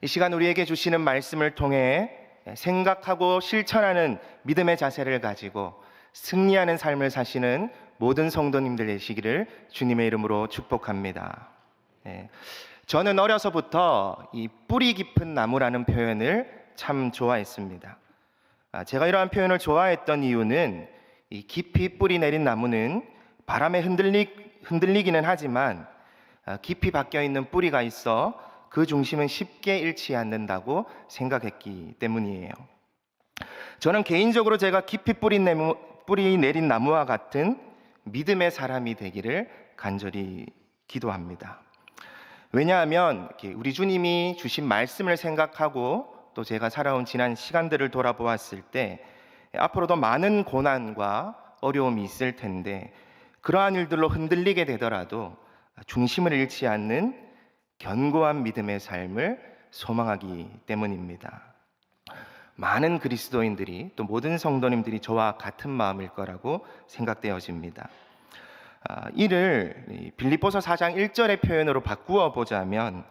이 시간 우리에게 주시는 말씀을 통해 생각하고 실천하는 믿음의 자세를 가지고 승리하는 삶을 사시는 모든 성도님들 되시기를 주님의 이름으로 축복합니다. 저는 어려서부터 이 뿌리 깊은 나무라는 표현을 참 좋아했습니다. 제가 이러한 표현을 좋아했던 이유는 이 깊이 뿌리 내린 나무는 바람에 흔들리기는 하지만 깊이 박혀 있는 뿌리가 있어 그 중심은 쉽게 잃지 않는다고 생각했기 때문이에요. 저는 개인적으로 제가 깊이 뿌리 내린 나무와 같은 믿음의 사람이 되기를 간절히 기도합니다. 왜냐하면 우리 주님이 주신 말씀을 생각하고 또 제가 살아온 지난 시간들을 돌아보았을 때 앞으로도 많은 고난과 어려움이 있을 텐데 그러한 일들로 흔들리게 되더라도 중심을 잃지 않는 견고한 믿음의 삶을 소망하기 때문입니다. 많은 그리스도인들이 또 모든 성도님들이 저와 같은 마음일 거라고 생각되어집니다. 이를 빌립보서 4장 1절의 표현으로 바꾸어 보자면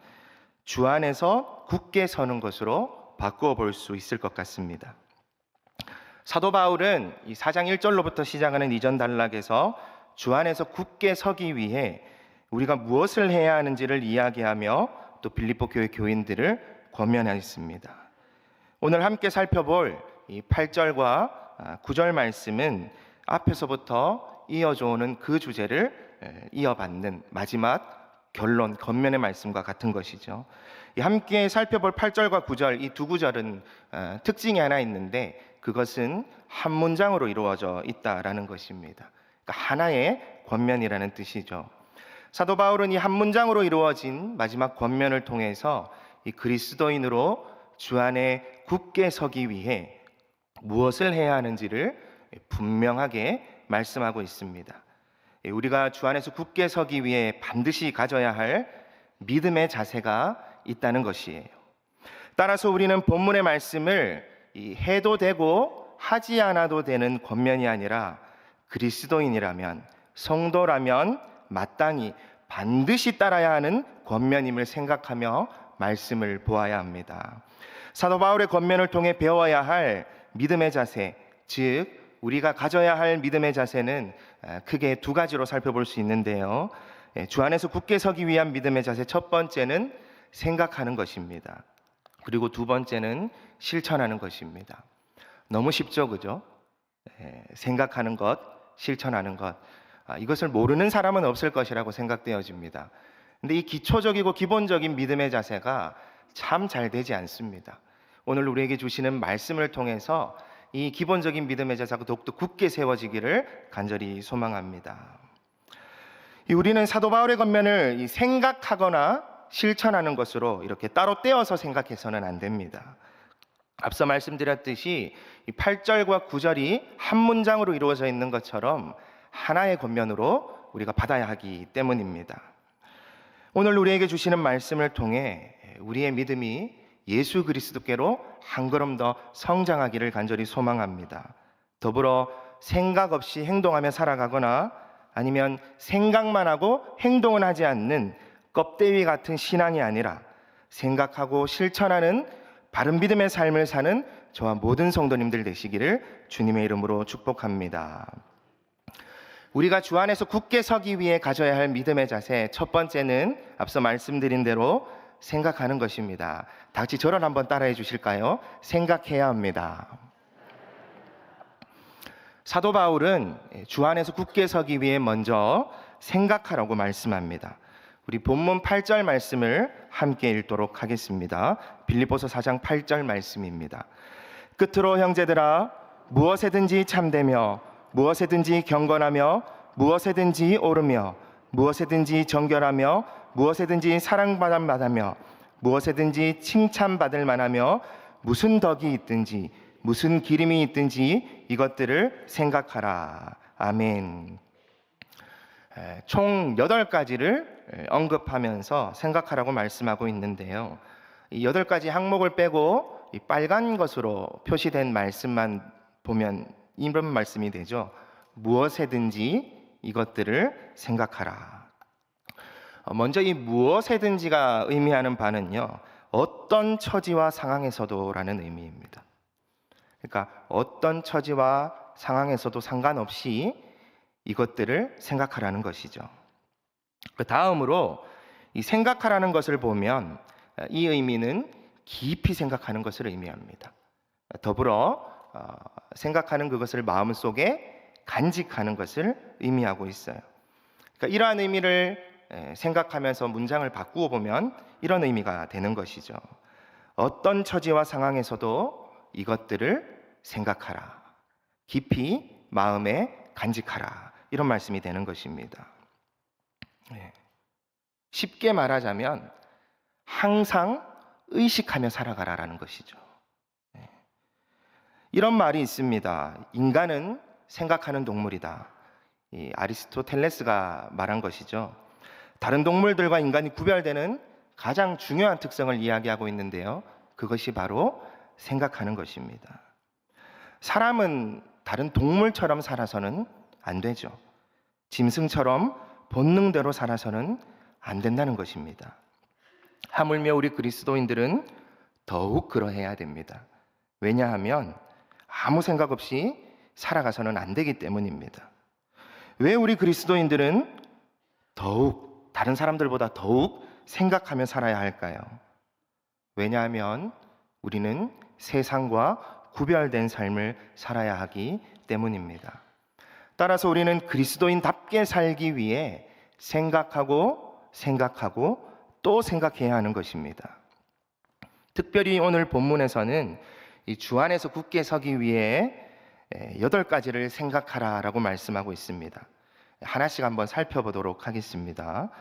주 안에서 굳게 서는 것으로 바꾸어 볼 수 있을 것 같습니다. 사도 바울은 이 4장 1절로부터 시작하는 이전 단락에서 주 안에서 굳게 서기 위해 우리가 무엇을 해야 하는지를 이야기하며 또 빌립보 교회 교인들을 권면하였습니다. 오늘 함께 살펴볼 이 8절과 9절 말씀은 앞에서부터 이어져 오는 그 주제를 이어받는 마지막 결론, 권면의 말씀과 같은 것이죠. 함께 살펴볼 8절과 9절, 이 두 구절은 특징이 하나 있는데 그것은 한 문장으로 이루어져 있다라는 것입니다. 그러니까 하나의 권면이라는 뜻이죠. 사도 바울은 이 한 문장으로 이루어진 마지막 권면을 통해서 이 그리스도인으로 주 안에 굳게 서기 위해 무엇을 해야 하는지를 분명하게 말씀하고 있습니다. 우리가 주 안에서 굳게 서기 위해 반드시 가져야 할 믿음의 자세가 있다는 것이에요. 따라서 우리는 본문의 말씀을 해도 되고 하지 않아도 되는 권면이 아니라 그리스도인이라면, 성도라면 마땅히 반드시 따라야 하는 권면임을 생각하며 말씀을 보아야 합니다. 사도 바울의 권면을 통해 배워야 할 믿음의 자세, 즉 우리가 가져야 할 믿음의 자세는 크게 두 가지로 살펴볼 수 있는데요. 주 안에서 굳게 서기 위한 믿음의 자세, 첫 번째는 생각하는 것입니다. 그리고 두 번째는 실천하는 것입니다. 너무 쉽죠, 그죠? 생각하는 것, 실천하는 것, 이것을 모르는 사람은 없을 것이라고 생각되어집니다. 근데 이 기초적이고 기본적인 믿음의 자세가 참 잘 되지 않습니다. 오늘 우리에게 주시는 말씀을 통해서 이 기본적인 믿음의 자세가 더욱더 굳게 세워지기를 간절히 소망합니다. 우리는 사도 바울의 권면을 생각하거나 실천하는 것으로 이렇게 따로 떼어서 생각해서는 안 됩니다. 앞서 말씀드렸듯이 8절과 9절이 한 문장으로 이루어져 있는 것처럼 하나의 권면으로 우리가 받아야 하기 때문입니다. 오늘 우리에게 주시는 말씀을 통해 우리의 믿음이 예수 그리스도께로 한 걸음 더 성장하기를 간절히 소망합니다. 더불어 생각 없이 행동하며 살아가거나 아니면 생각만 하고 행동은 하지 않는 껍데기 같은 신앙이 아니라 생각하고 실천하는 바른 믿음의 삶을 사는 저와 모든 성도님들 되시기를 주님의 이름으로 축복합니다. 우리가 주 안에서 굳게 서기 위해 가져야 할 믿음의 자세, 첫 번째는 앞서 말씀드린 대로 생각하는 것입니다. 다 같이 저를 한번 따라해 주실까요? 생각해야 합니다. 사도 바울은 주 안에서 굳게 서기 위해 먼저 생각하라고 말씀합니다. 우리 본문 8절 말씀을 함께 읽도록 하겠습니다. 빌립보서 4장 8절 말씀입니다. 끝으로 형제들아, 무엇에든지 참되며 무엇에든지 경건하며 무엇에든지 옳으며 무엇에든지 정결하며 무엇에든지 사랑받을 만하며 무엇에든지 칭찬받을 만하며 무슨 덕이 있든지 무슨 기림이 있든지 이것들을 생각하라. 아멘. 총 8가지를 언급하면서 생각하라고 말씀하고 있는데요. 이 8가지 항목을 빼고 이 빨간 것으로 표시된 말씀만 보면 이런 말씀이 되죠. 무엇에든지 이것들을 생각하라. 먼저 이 무엇에든지가 의미하는 바는요, 어떤 처지와 상황에서도라는 의미입니다. 그러니까 어떤 처지와 상황에서도 상관없이 이것들을 생각하라는 것이죠. 그 다음으로 이 생각하라는 것을 보면 이 의미는 깊이 생각하는 것을 의미합니다. 더불어 생각하는 그것을 마음속에 간직하는 것을 의미하고 있어요. 그러니까 이러한 의미를 생각하면서 문장을 바꾸어 보면 이런 의미가 되는 것이죠. 어떤 처지와 상황에서도 이것들을 생각하라. 깊이 마음에 간직하라. 이런 말씀이 되는 것입니다. 쉽게 말하자면 항상 의식하며 살아가라라는 것이죠. 이런 말이 있습니다. 인간은 생각하는 동물이다. 이 아리스토텔레스가 말한 것이죠. 다른 동물들과 인간이 구별되는 가장 중요한 특성을 이야기하고 있는데요. 그것이 바로 생각하는 것입니다. 사람은 다른 동물처럼 살아서는 안 되죠. 짐승처럼 본능대로 살아서는 안 된다는 것입니다. 하물며 우리 그리스도인들은 더욱 그러해야 됩니다. 왜냐하면 아무 생각 없이 살아가서는 안 되기 때문입니다. 왜 우리 그리스도인들은 더욱 다른 사람들보다 더욱 생각하며 살아야 할까요? 왜냐하면 우리는 세상과 구별된 삶을 살아야 하기 때문입니다. 따라서 우리는 그리스도인답게 살기 위해 생각하고 또 생각해야 하는 것입니다. 특별히 오늘 본문에서는 이 주 안에서 굳게 서기 위해 8가지를 생각하라라고 말씀하고 있습니다. 하나씩 한번 살펴보도록 하겠습니다.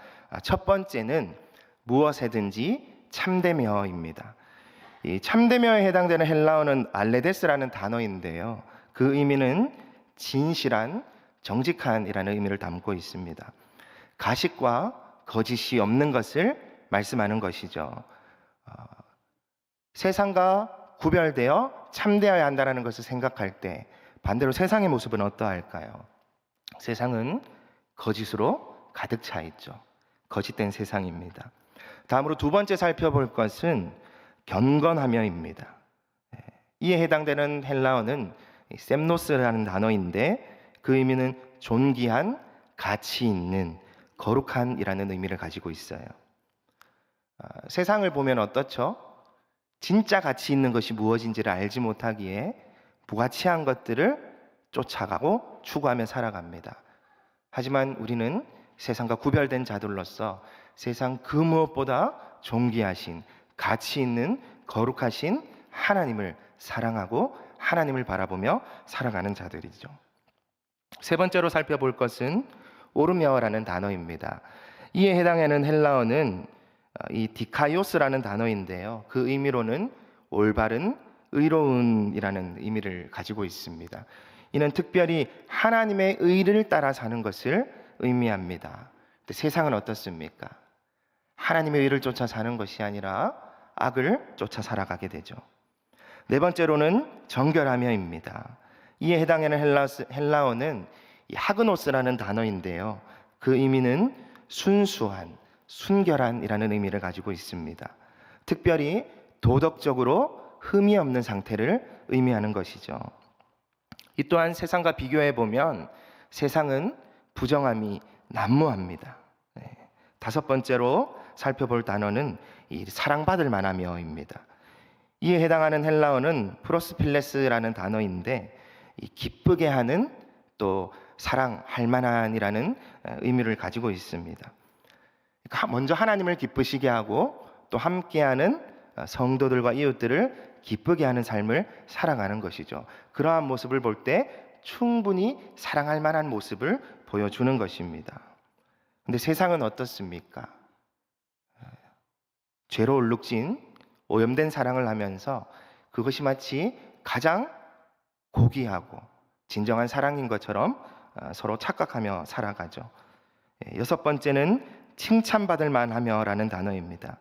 첫 번째는 무엇에든지 참되며입니다. 이 참되며에 해당되는 헬라어는 알레데스라는 단어인데요. 그 의미는 진실한, 정직한이라는 의미를 담고 있습니다. 가식과 거짓이 없는 것을 말씀하는 것이죠. 세상과 구별되어 참되어야 한다는 것을 생각할 때 반대로 세상의 모습은 어떠할까요? 세상은 거짓으로 가득 차 있죠. 거짓된 세상입니다. 다음으로 두 번째 살펴볼 것은 경건하며입니다. 이에 해당되는 헬라어는 셈노스라는 단어인데 그 의미는 존귀한, 가치 있는, 거룩한이라는 의미를 가지고 있어요. 세상을 보면 어떻죠? 진짜 가치 있는 것이 무엇인지를 알지 못하기에 부가치한 것들을 쫓아가고 추구하며 살아갑니다. 하지만 우리는 세상과 구별된 자들로서 세상 그 무엇보다 존귀하신, 가치 있는, 거룩하신 하나님을 사랑하고 하나님을 바라보며 살아가는 자들이죠. 세 번째로 살펴볼 것은 오르며라는 단어입니다. 이에 해당하는 헬라어는 이 디카이오스라는 단어인데요. 그 의미로는 올바른, 의로운이라는 의미를 가지고 있습니다. 이는 특별히 하나님의 의를 따라 사는 것을 의미합니다. 근데 세상은 어떻습니까? 하나님의 의를 쫓아 사는 것이 아니라 악을 쫓아 살아가게 되죠. 네 번째로는 정결하며입니다. 이에 해당하는 헬라어는 하그노스라는 단어인데요. 그 의미는 순수한, 순결한이라는 의미를 가지고 있습니다. 특별히 도덕적으로 흠이 없는 상태를 의미하는 것이죠. 이 또한 세상과 비교해 보면 세상은 부정함이 난무합니다. 다섯 번째로 살펴볼 단어는 이 사랑받을 만하며입니다. 이에 해당하는 헬라어는 프로스필레스라는 단어인데 이 기쁘게 하는, 또 사랑할 만한이라는 의미를 가지고 있습니다. 먼저 하나님을 기쁘시게 하고 또 함께하는 성도들과 이웃들을 기쁘게 하는 삶을 살아가는 것이죠. 그러한 모습을 볼 때 충분히 사랑할 만한 모습을 보여주는 것입니다. 근데 세상은 어떻습니까? 죄로 얼룩진 오염된 사랑을 하면서 그것이 마치 가장 고귀하고 진정한 사랑인 것처럼 서로 착각하며 살아가죠. 여섯 번째는 칭찬받을 만하며라는 단어입니다.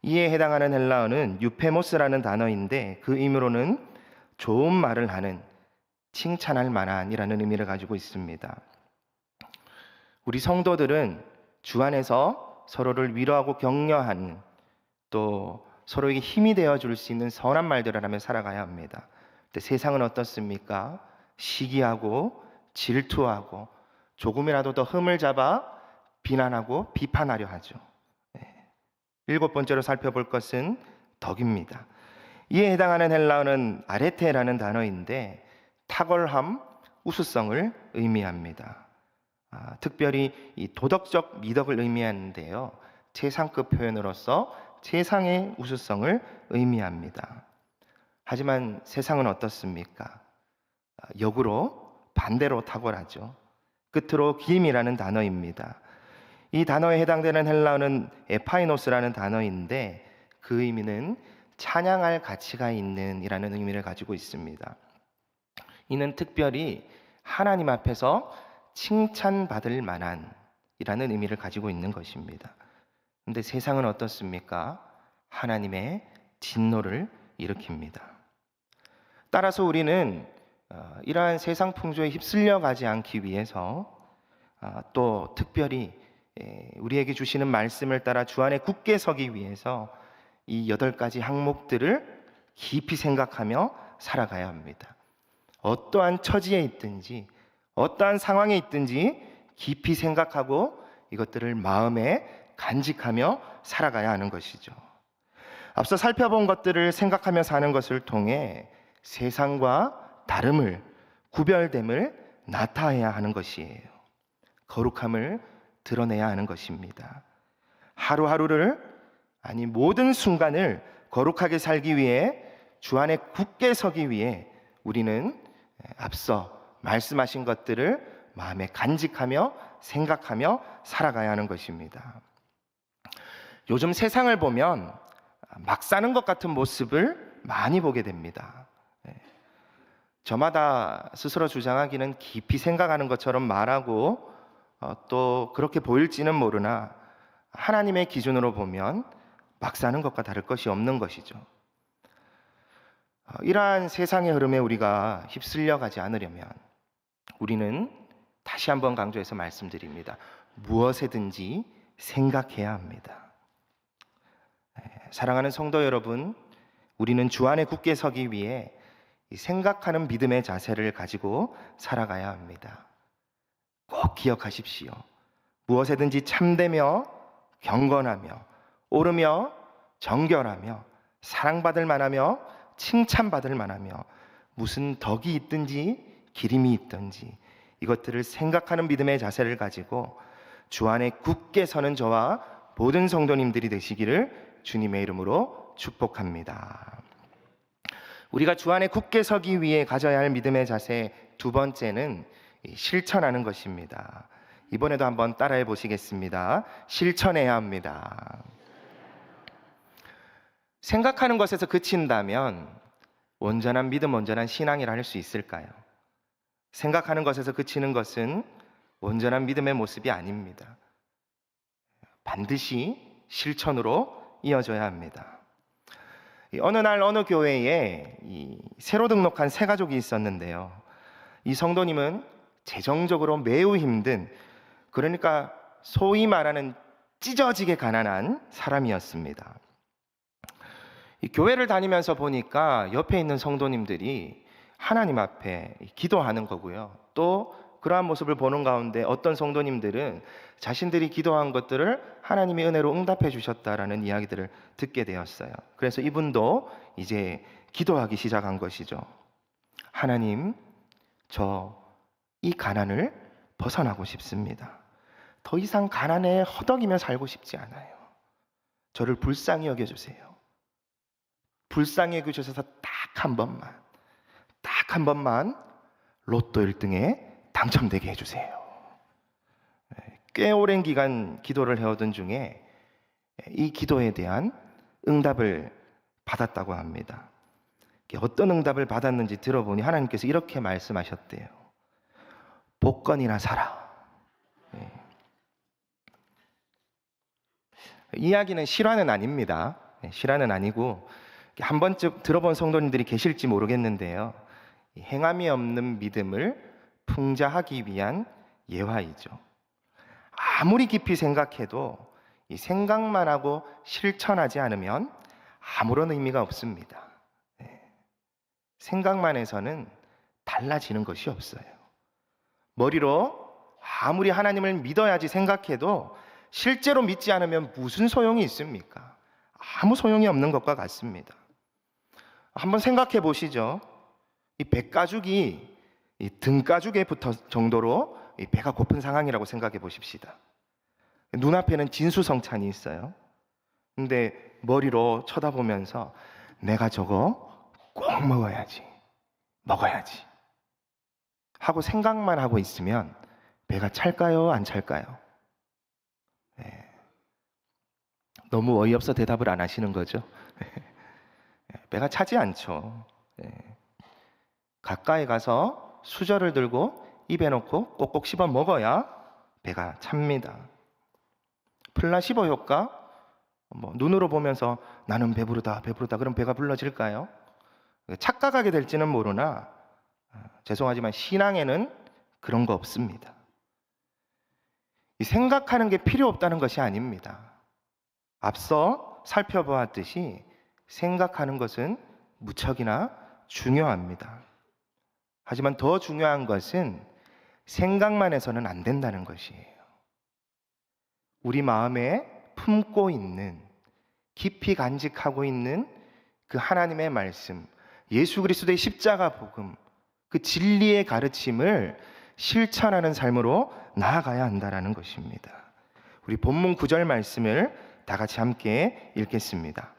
이에 해당하는 헬라어는 유페모스라는 단어인데 그 의미로는 좋은 말을 하는, 칭찬할 만한이라는 의미를 가지고 있습니다. 우리 성도들은 주 안에서 서로를 위로하고 격려하는, 또 서로에게 힘이 되어줄 수 있는 선한 말들을 하며 살아가야 합니다. 근데 세상은 어떻습니까? 시기하고 질투하고 조금이라도 더 흠을 잡아 비난하고 비판하려 하죠. 일곱 번째로 살펴볼 것은 덕입니다. 이에 해당하는 헬라어는 아레테라는 단어인데 탁월함, 우수성을 의미합니다. 특별히 이 도덕적 미덕을 의미하는데요. 최상급 표현으로서 최상의 우수성을 의미합니다. 하지만 세상은 어떻습니까? 역으로 반대로 탁월하죠. 끝으로 기임이라는 단어입니다. 이 단어에 해당되는 헬라어는 에파이노스라는 단어인데 그 의미는 찬양할 가치가 있는 이라는 의미를 가지고 있습니다. 이는 특별히 하나님 앞에서 칭찬받을 만한 이라는 의미를 가지고 있는 것입니다. 그런데 세상은 어떻습니까? 하나님의 진노를 일으킵니다. 따라서 우리는 이러한 세상 풍조에 휩쓸려 가지 않기 위해서 또 특별히 우리에게 주시는 말씀을 따라 주 안에 굳게 서기 위해서 이 8가지 항목들을 깊이 생각하며 살아가야 합니다. 어떠한 처지에 있든지 어떠한 상황에 있든지 깊이 생각하고 이것들을 마음에 간직하며 살아가야 하는 것이죠. 앞서 살펴본 것들을 생각하며 사는 것을 통해 세상과 다름을, 구별됨을 나타내야 하는 것이에요. 거룩함을 드러내야 하는 것입니다. 하루하루를, 아니 모든 순간을 거룩하게 살기 위해 주 안에 굳게 서기 위해 우리는 앞서 말씀하신 것들을 마음에 간직하며 생각하며 살아가야 하는 것입니다. 요즘 세상을 보면 막 사는 것 같은 모습을 많이 보게 됩니다. 저마다 스스로 주장하기는 깊이 생각하는 것처럼 말하고 또 그렇게 보일지는 모르나 하나님의 기준으로 보면 막 사는 것과 다를 것이 없는 것이죠. 이러한 세상의 흐름에 우리가 휩쓸려 가지 않으려면 우리는 다시 한번 강조해서 말씀드립니다. 무엇에든지 생각해야 합니다. 사랑하는 성도 여러분, 우리는 주 안에 굳게 서기 위해 생각하는 믿음의 자세를 가지고 살아가야 합니다. 꼭 기억하십시오. 무엇에든지 참되며 경건하며 옳으며 정결하며 사랑받을 만하며 칭찬받을 만하며 무슨 덕이 있든지 기림이 있든지 이것들을 생각하는 믿음의 자세를 가지고 주 안에 굳게 서는 저와 모든 성도님들이 되시기를 주님의 이름으로 축복합니다. 우리가 주 안에 굳게 서기 위해 가져야 할 믿음의 자세 두 번째는 실천하는 것입니다. 이번에도 한번 따라해 보시겠습니다. 실천해야 합니다. 생각하는 것에서 그친다면 온전한 믿음, 온전한 신앙이라 할 수 있을까요? 생각하는 것에서 그치는 것은 온전한 믿음의 모습이 아닙니다. 반드시 실천으로 이어져야 합니다. 어느 날 어느 교회에 새로 등록한 새 가족이 있었는데요. 이 성도님은 재정적으로 매우 힘든, 그러니까 소위 말하는 찢어지게 가난한 사람이었습니다. 이 교회를 다니면서 보니까 옆에 있는 성도님들이 하나님 앞에 기도하는 거고요. 또 그러한 모습을 보는 가운데 어떤 성도님들은 자신들이 기도한 것들을 하나님의 은혜로 응답해 주셨다라는 이야기들을 듣게 되었어요. 그래서 이분도 이제 기도하기 시작한 것이죠. 하나님, 저 이 가난을 벗어나고 싶습니다. 더 이상 가난에 허덕이며 살고 싶지 않아요. 저를 불쌍히 여겨주세요. 불쌍히 여겨주셔서 딱 한 번만 로또 1등에 당첨되게 해주세요. 꽤 오랜 기간 기도를 해오던 중에 이 기도에 대한 응답을 받았다고 합니다. 어떤 응답을 받았는지 들어보니 하나님께서 이렇게 말씀하셨대요. 복권이나 사라. 이야기는 실화는 아닙니다. 실화는 아니고 한 번쯤 들어본 성도님들이 계실지 모르겠는데요. 행함이 없는 믿음을 풍자하기 위한 예화이죠. 아무리 깊이 생각해도 이 생각만 하고 실천하지 않으면 아무런 의미가 없습니다. 생각만 해서는 달라지는 것이 없어요. 머리로 아무리 하나님을 믿어야지 생각해도 실제로 믿지 않으면 무슨 소용이 있습니까? 아무 소용이 없는 것과 같습니다. 한번 생각해 보시죠. 이 배가죽이 이 등가죽에 붙을 정도로 이 배가 고픈 상황이라고 생각해 보십시다. 눈앞에는 진수성찬이 있어요. 근데 머리로 쳐다보면서 내가 저거 꼭 먹어야지 하고 생각만 하고 있으면 배가 찰까요? 안 찰까요? 너무 어이없어 대답을 안 하시는 거죠? 배가 차지 않죠. 가까이 가서 수저를 들고 입에 넣고 꼭꼭 씹어 먹어야 배가 찹니다. 플라시보 효과? 눈으로 보면서 나는 배부르다 그럼 배가 불러질까요? 착각하게 될지는 모르나 죄송하지만 신앙에는 그런 거 없습니다. 이 생각하는 게 필요 없다는 것이 아닙니다. 앞서 살펴보았듯이 생각하는 것은 무척이나 중요합니다. 하지만 더 중요한 것은 생각만 해서는 안 된다는 것이에요. 우리 마음에 품고 있는, 깊이 간직하고 있는 그 하나님의 말씀, 예수 그리스도의 십자가 복음, 그 진리의 가르침을 실천하는 삶으로 나아가야 한다는 것입니다. 우리 본문 9절 말씀을 다 같이 함께 읽겠습니다.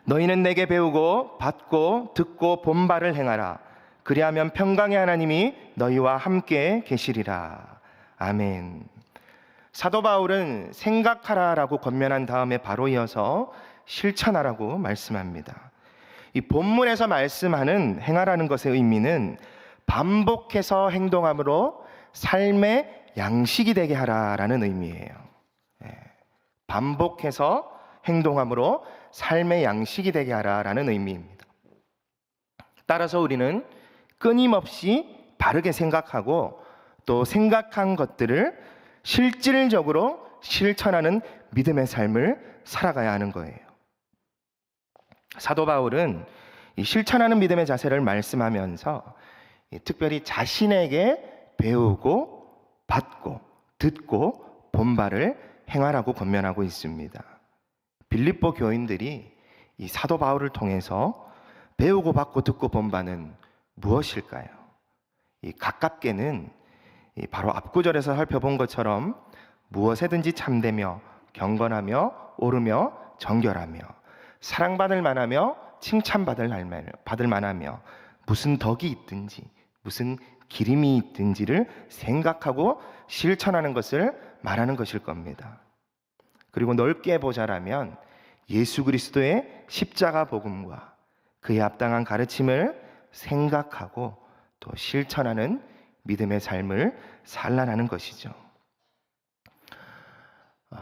너희는 내게 배우고 받고 듣고 본 바를 행하라. 그리하면 평강의 하나님이 너희와 함께 계시리라. 아멘. 사도 바울은 생각하라라고 권면한 다음에 바로 이어서 실천하라고 말씀합니다. 이 본문에서 말씀하는 행하라는 것의 의미는 반복해서 행동함으로 삶의 양식이 되게 하라라는 의미예요. 반복해서 행동함으로 삶의 양식이 되게 하라라는 의미입니다. 따라서 우리는 끊임없이 바르게 생각하고 또 생각한 것들을 실질적으로 실천하는 믿음의 삶을 살아가야 하는 거예요. 사도 바울은 이 실천하는 믿음의 자세를 말씀하면서 특별히 자신에게 배우고 받고 듣고 본 바를 행하라고 권면하고 있습니다. 빌립보 교인들이 이 사도 바울을 통해서 배우고 받고 듣고 본 바는 무엇일까요? 이 가깝게는 바로 앞구절에서 살펴본 것처럼 무엇에든지 참되며 경건하며 옳으며 정결하며 사랑받을 만하며 칭찬받을 만하며 무슨 덕이 있든지 무슨 기림이 있든지를 생각하고 실천하는 것을 말하는 것일 겁니다. 그리고 넓게 보자라면 예수 그리스도의 십자가 복음과 그에 합당한 가르침을 생각하고 또 실천하는 믿음의 삶을 살라는 것이죠.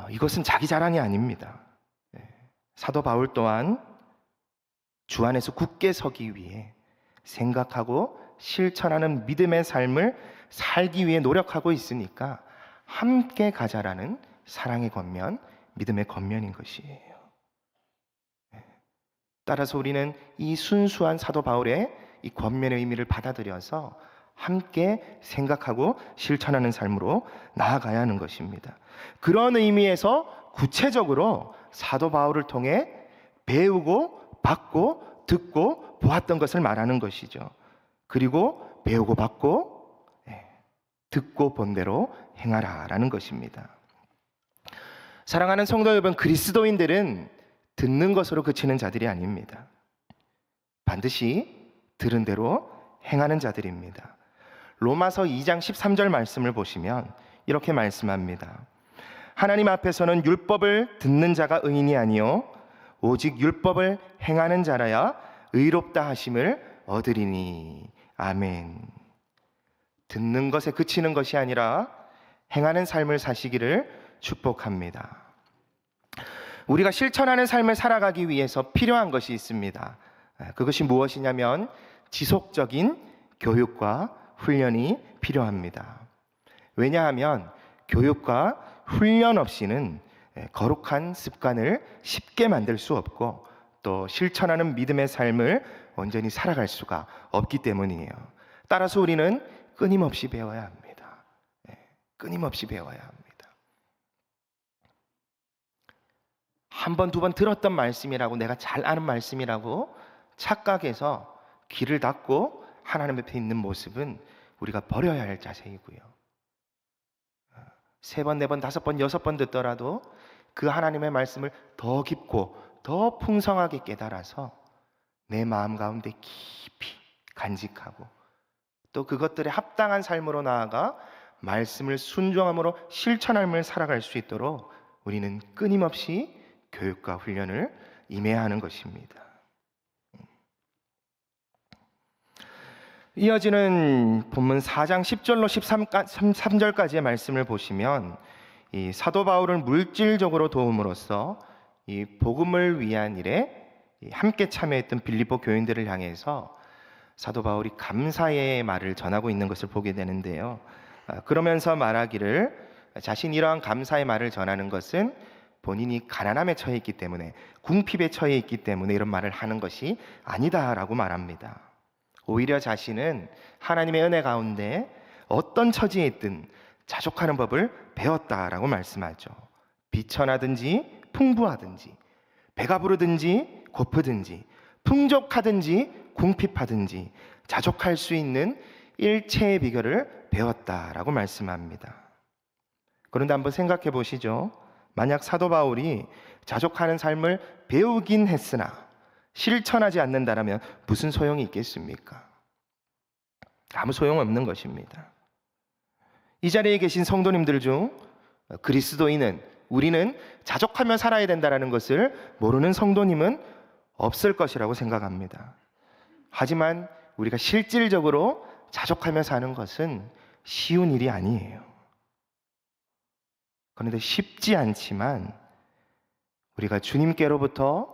이것은 자기 자랑이 아닙니다. 사도 바울 또한 주 안에서 굳게 서기 위해 생각하고 실천하는 믿음의 삶을 살기 위해 노력하고 있으니까 함께 가자라는 사랑의 권면, 믿음의 권면인 것이에요. 따라서 우리는 이 순수한 사도 바울의 이 권면의 의미를 받아들여서 함께 생각하고 실천하는 삶으로 나아가야 하는 것입니다. 그런 의미에서 구체적으로 사도 바울을 통해 배우고 받고 듣고 보았던 것을 말하는 것이죠. 그리고 배우고 받고 듣고 본 대로 행하라라는 것입니다. 사랑하는 성도 여러분, 그리스도인들은 듣는 것으로 그치는 자들이 아닙니다. 반드시 들은 대로 행하는 자들입니다. 로마서 2장 13절 말씀을 보시면 이렇게 말씀합니다. 하나님 앞에서는 율법을 듣는 자가 의인이 아니요 오직 율법을 행하는 자라야 의롭다 하심을 얻으리니. 아멘. 듣는 것에 그치는 것이 아니라 행하는 삶을 사시기를 축복합니다. 우리가 실천하는 삶을 살아가기 위해서 필요한 것이 있습니다. 그것이 무엇이냐면 지속적인 교육과 훈련이 필요합니다. 왜냐하면 교육과 훈련 없이는 거룩한 습관을 쉽게 만들 수 없고 또 실천하는 믿음의 삶을 온전히 살아갈 수가 없기 때문이에요. 따라서 우리는 끊임없이 배워야 합니다. 끊임없이 배워야 합니다. 한 번, 두 번 들었던 말씀이라고, 내가 잘 아는 말씀이라고 착각해서 귀를 닫고 하나님 앞에 있는 모습은 우리가 버려야 할 자세이고요. 세 번, 네 번, 다섯 번, 여섯 번 듣더라도 그 하나님의 말씀을 더 깊고 더 풍성하게 깨달아서 내 마음 가운데 깊이 간직하고 또 그것들에 합당한 삶으로 나아가 말씀을 순종함으로 실천함을 살아갈 수 있도록 우리는 끊임없이 교육과 훈련을 임해야 하는 것입니다. 이어지는 본문 4장 10절로 13절까지의 말씀을 보시면 이 사도 바울은 물질적으로 도움으로써 이 복음을 위한 일에 함께 참여했던 빌립보 교인들을 향해서 사도 바울이 감사의 말을 전하고 있는 것을 보게 되는데요. 그러면서 말하기를 자신이 이러한 감사의 말을 전하는 것은 본인이 가난함에 처해 있기 때문에, 궁핍에 처해 있기 때문에 이런 말을 하는 것이 아니다라고 말합니다. 오히려 자신은 하나님의 은혜 가운데 어떤 처지에 있든 자족하는 법을 배웠다라고 말씀하죠. 비천하든지 풍부하든지, 배가 부르든지 고프든지, 풍족하든지 궁핍하든지 자족할 수 있는 일체의 비결을 배웠다라고 말씀합니다. 그런데 한번 생각해 보시죠. 만약 사도 바울이 자족하는 삶을 배우긴 했으나 실천하지 않는다라면 무슨 소용이 있겠습니까? 아무 소용없는 것입니다. 이 자리에 계신 성도님들 중 그리스도인은, 우리는 자족하며 살아야 된다는 것을 모르는 성도님은 없을 것이라고 생각합니다. 하지만 우리가 실질적으로 자족하며 사는 것은 쉬운 일이 아니에요. 그런데 쉽지 않지만 우리가 주님께로부터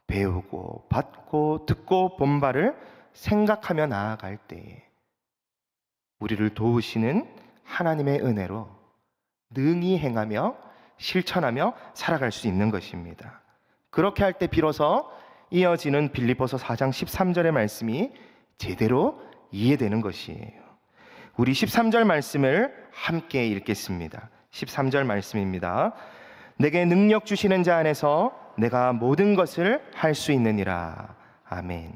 배우고 받고 듣고 본 바를 생각하며 나아갈 때에 우리를 도우시는 하나님의 은혜로 능히 행하며 실천하며 살아갈 수 있는 것입니다. 그렇게 할 때 비로소 이어지는 빌립보서 4장 13절의 말씀이 제대로 이해되는 것이에요. 우리 13절 말씀을 함께 읽겠습니다. 13절 말씀입니다. 내게 능력 주시는 자 안에서 내가 모든 것을 할 수 있느니라. 아멘.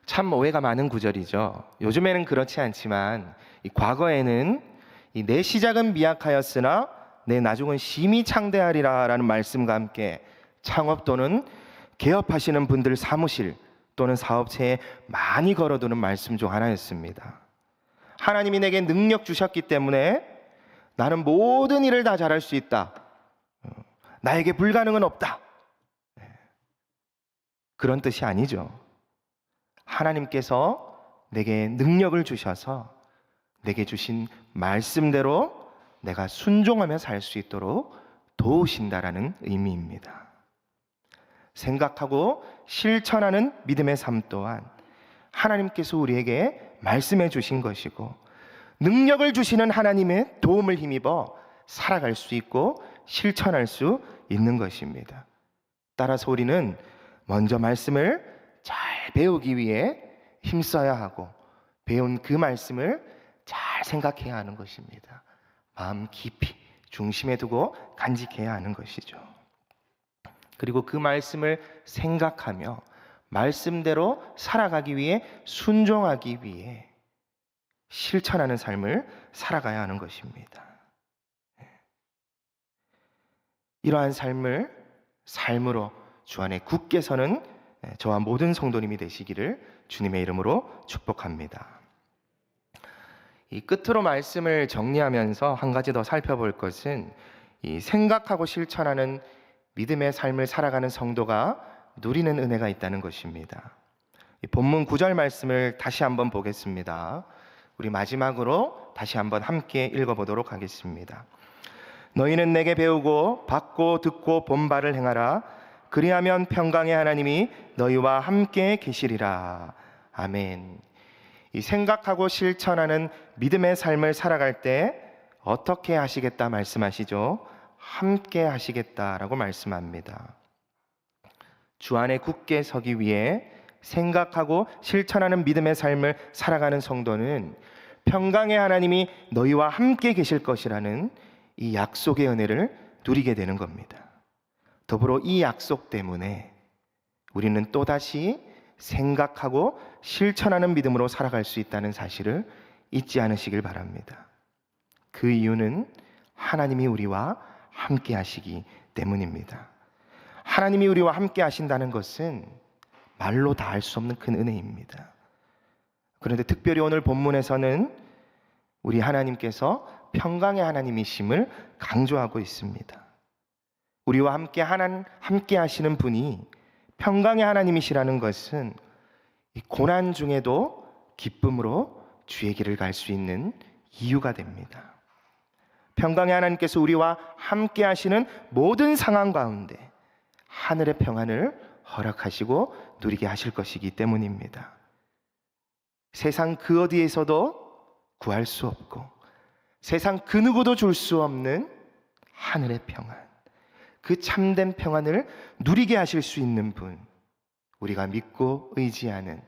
참 오해가 많은 구절이죠. 요즘에는 그렇지 않지만 과거에는 내 시작은 미약하였으나 내 나중은 심히 창대하리라 라는 말씀과 함께 창업 또는 개업하시는 분들 사무실 또는 사업체에 많이 걸어두는 말씀 중 하나였습니다. 하나님이 내게 능력 주셨기 때문에 나는 모든 일을 다 잘할 수 있다. 나에게 불가능은 없다. 그런 뜻이 아니죠. 하나님께서 내게 능력을 주셔서 내게 주신 말씀대로 내가 순종하며 살 수 있도록 도우신다라는 의미입니다. 생각하고 실천하는 믿음의 삶 또한 하나님께서 우리에게 말씀해 주신 것이고, 능력을 주시는 하나님의 도움을 힘입어 살아갈 수 있고 실천할 수 있는 것입니다. 따라서 우리는 먼저 말씀을 잘 배우기 위해 힘써야 하고, 배운 그 말씀을 잘 생각해야 하는 것입니다. 마음 깊이 중심에 두고 간직해야 하는 것이죠. 그리고 그 말씀을 생각하며 말씀대로 살아가기 위해, 순종하기 위해 실천하는 삶을 살아가야 하는 것입니다. 이러한 삶으로 주 안에 굳게 서는 저와 모든 성도님이 되시기를 주님의 이름으로 축복합니다. 이 끝으로 말씀을 정리하면서 한 가지 더 살펴볼 것은, 이 생각하고 실천하는 믿음의 삶을 살아가는 성도가 누리는 은혜가 있다는 것입니다. 이 본문 9절 말씀을 다시 한번 보겠습니다. 우리 마지막으로 다시 한번 함께 읽어보도록 하겠습니다. 너희는 내게 배우고 받고 듣고 본 바를 행하라. 그리하면 평강의 하나님이 너희와 함께 계시리라. 아멘. 이 생각하고 실천하는 믿음의 삶을 살아갈 때 어떻게 하시겠다 말씀하시죠? 함께 하시겠다라고 말씀합니다. 주 안에 굳게 서기 위해 생각하고 실천하는 믿음의 삶을 살아가는 성도는 평강의 하나님이 너희와 함께 계실 것이라는 이 약속의 은혜를 누리게 되는 겁니다. 더불어 이 약속 때문에 우리는 또다시 생각하고 실천하는 믿음으로 살아갈 수 있다는 사실을 잊지 않으시길 바랍니다. 그 이유는 하나님이 우리와 함께 하시기 때문입니다. 하나님이 우리와 함께 하신다는 것은 말로 다 할 수 없는 큰 은혜입니다. 그런데 특별히 오늘 본문에서는 우리 하나님께서 평강의 하나님이심을 강조하고 있습니다. 우리와 함께 하시는 분이 평강의 하나님이시라는 것은 이 고난 중에도 기쁨으로 주의 길을 갈 수 있는 이유가 됩니다. 평강의 하나님께서 우리와 함께 하시는 모든 상황 가운데 하늘의 평안을 허락하시고 누리게 하실 것이기 때문입니다. 세상 그 어디에서도 구할 수 없고 세상 그 누구도 줄 수 없는 하늘의 평안, 그 참된 평안을 누리게 하실 수 있는 분, 우리가 믿고 의지하는,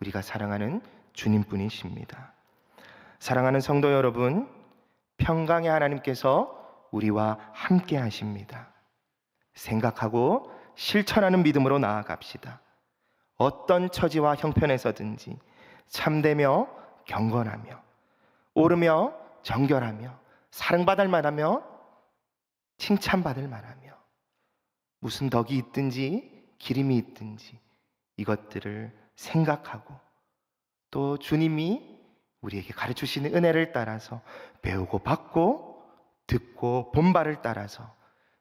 우리가 사랑하는 주님뿐이십니다. 사랑하는 성도 여러분, 평강의 하나님께서 우리와 함께 하십니다. 생각하고 실천하는 믿음으로 나아갑시다. 어떤 처지와 형편에서든지 참되며 경건하며 옳으며 정결하며 사랑받을 만하며 칭찬받을 만하며 무슨 덕이 있든지 기림이 있든지 이것들을 생각하고 또 주님이 우리에게 가르치시는 은혜를 따라서 배우고 받고 듣고 본바를 따라서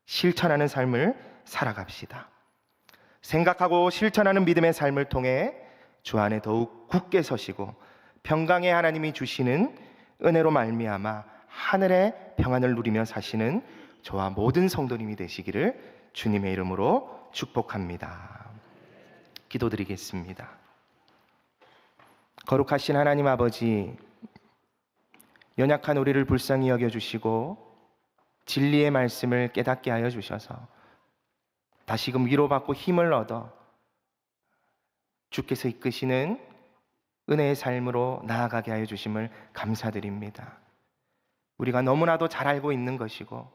실천하는 삶을 살아갑시다. 생각하고 실천하는 믿음의 삶을 통해 주 안에 더욱 굳게 서시고 평강의 하나님이 주시는 은혜로 말미암아 하늘의 평안을 누리며 사시는 저와 모든 성도님이 되시기를 주님의 이름으로 축복합니다. 기도드리겠습니다. 거룩하신 하나님 아버지, 연약한 우리를 불쌍히 여겨주시고 진리의 말씀을 깨닫게 하여 주셔서 다시금 위로받고 힘을 얻어 주께서 이끄시는 은혜의 삶으로 나아가게 하여 주심을 감사드립니다. 우리가 너무나도 잘 알고 있는 것이고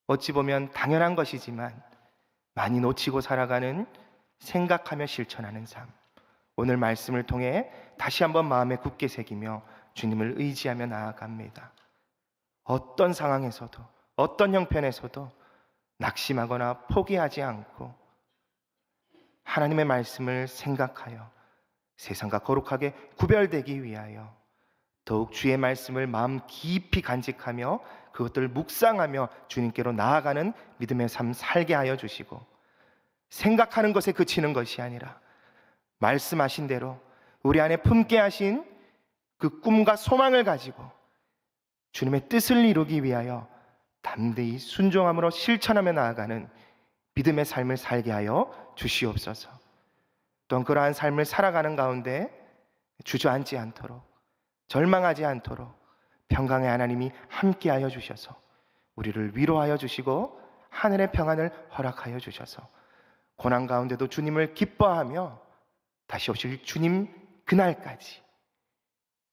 어찌 보면 당연한 것이지만 많이 놓치고 살아가는 생각하며 실천하는 삶, 오늘 말씀을 통해 다시 한번 마음에 굳게 새기며 주님을 의지하며 나아갑니다. 어떤 상황에서도 어떤 형편에서도 낙심하거나 포기하지 않고 하나님의 말씀을 생각하여 세상과 거룩하게 구별되기 위하여 더욱 주의 말씀을 마음 깊이 간직하며 그것들을 묵상하며 주님께로 나아가는 믿음의 삶 살게 하여 주시고, 생각하는 것에 그치는 것이 아니라 말씀하신 대로 우리 안에 품게 하신 그 꿈과 소망을 가지고 주님의 뜻을 이루기 위하여 담대히 순종함으로 실천하며 나아가는 믿음의 삶을 살게 하여 주시옵소서. 또한 그러한 삶을 살아가는 가운데 주저앉지 않도록, 절망하지 않도록 평강의 하나님이 함께하여 주셔서 우리를 위로하여 주시고 하늘의 평안을 허락하여 주셔서 고난 가운데도 주님을 기뻐하며 다시 오실 주님 그날까지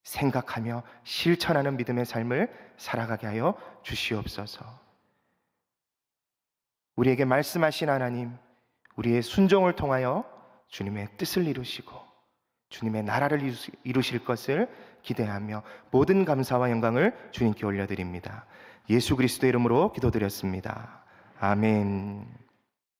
생각하며 실천하는 믿음의 삶을 살아가게 하여 주시옵소서. 우리에게 말씀하신 하나님, 우리의 순종을 통하여 주님의 뜻을 이루시고 주님의 나라를 이루실 것을 기대하며 모든 감사와 영광을 주님께 올려드립니다. 예수 그리스도의 이름으로 기도드렸습니다. 아멘.